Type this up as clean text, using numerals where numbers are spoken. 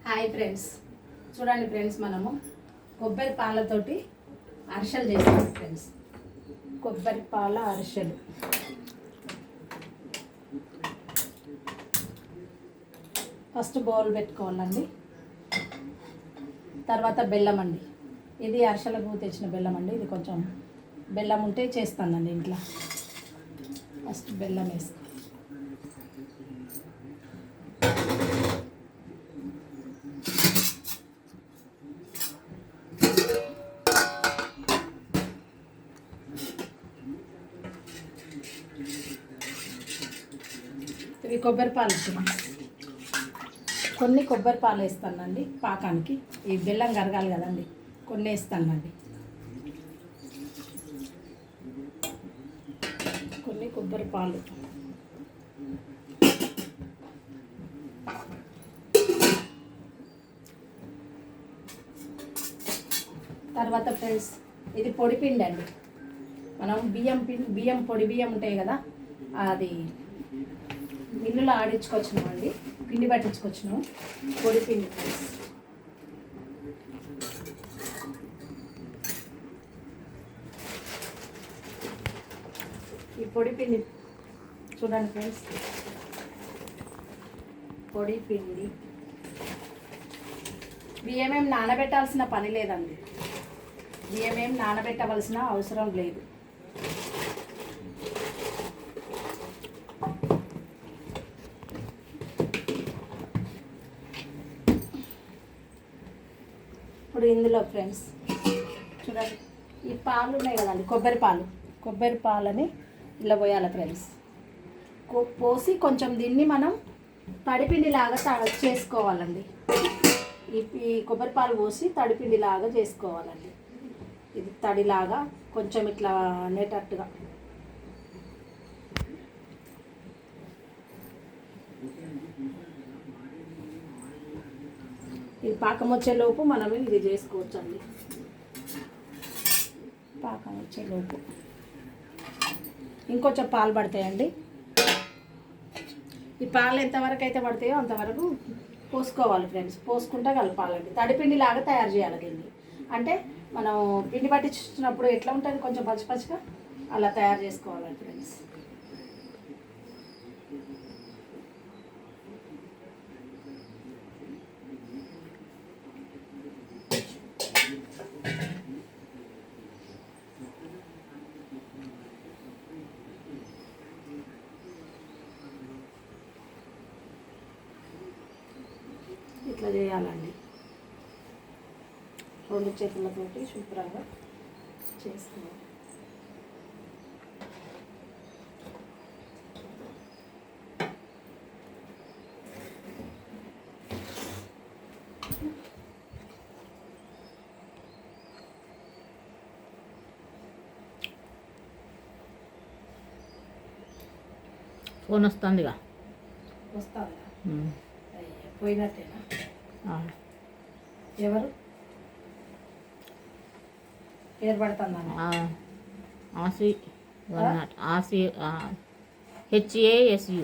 Hi friends, చూడండి friends, మనము కొబ్బరి పాలతోటి అరిసెలు చేస్తాం ఫ్రెండ్స్. కొబ్బరి పాల అరిసెలు. ఫస్ట్ బౌల్ పెట్టుకోవాలండి. తర్వాత బెల్లం అండి. ఇది అరిసెలకు తెచ్చిన బెల్లం అండి. ఇది కొంచెం బెల్లం ఉంటే చేస్తానండి ఇంట్లో. ఫస్ట్ బెల్లం వేస్తాం. ఇవి కొబ్బరి పాలు, కొన్ని కొబ్బరి పాలు వేస్తానండి పాకానికి. ఈ బెల్లం కరగాలి కదండి, కొన్ని వేస్తానండి. కొన్ని కొబ్బరి పాలు. తర్వాత ఫ్రెండ్స్, ఇది పొడి పిండి అండి. మనం బియ్యం పొడి బియ్యం ఉంటాయి కదా, అది మిల్లులో ఆడించుకొచ్చినామండి. పిండి పట్టించుకొచ్చినాము, పొడి పిండి ఫ్రెండ్స్. ఈ పొడి పిండి చూడండి ఫ్రెండ్స్, పొడి పిండి. బియ్యమేం నానబెట్టాల్సిన పని లేదండి. బియ్యమేం నానబెట్టవలసిన అవసరం లేదు. ఇప్పుడు ఇందులో ఫ్రెండ్స్ చూడండి, ఈ పాలు ఉన్నాయి కదండి, కొబ్బరి పాలని ఇలా పోయాలి ఫ్రెండ్స్. పోసి కొంచెం దీన్ని మనం తడిపిండిలాగా చేసుకోవాలండి. ఈ కొబ్బరి పాలు పోసి తడిపిండిలాగా చేసుకోవాలండి. ఇది తడిలాగా కొంచెం ఇట్లా అనేటట్టుగా. ఇది పాకం వచ్చేలోపు మనం ఇది చేసుకోవచ్చు అండి. పాకం వచ్చేలోపు ఇంకొంచెం పాలు పడతాయండి. ఈ పాలు ఎంతవరకు అయితే పడతాయో అంతవరకు పోసుకోవాలి ఫ్రెండ్స్. పోసుకుంటే కలపాలండి. తడిపిండి లాగా తయారు చేయాలి దీన్ని. అంటే మనం పిండి పట్టించినప్పుడు ఎట్లా ఉంటుంది, కొంచెం పచ్చిగా అలా తయారు చేసుకోవాలి ఫ్రెండ్స్. ఇట్లా చేయాలండి. రెండు చేతులతోటి శుభ్రంగా చేసుకోవాలి. ఫోన్ వస్తుందిగా. వస్తుందా? పోయినట్టేనా? ఎవరు పేరు పడుతుందా? ఆసి HASU.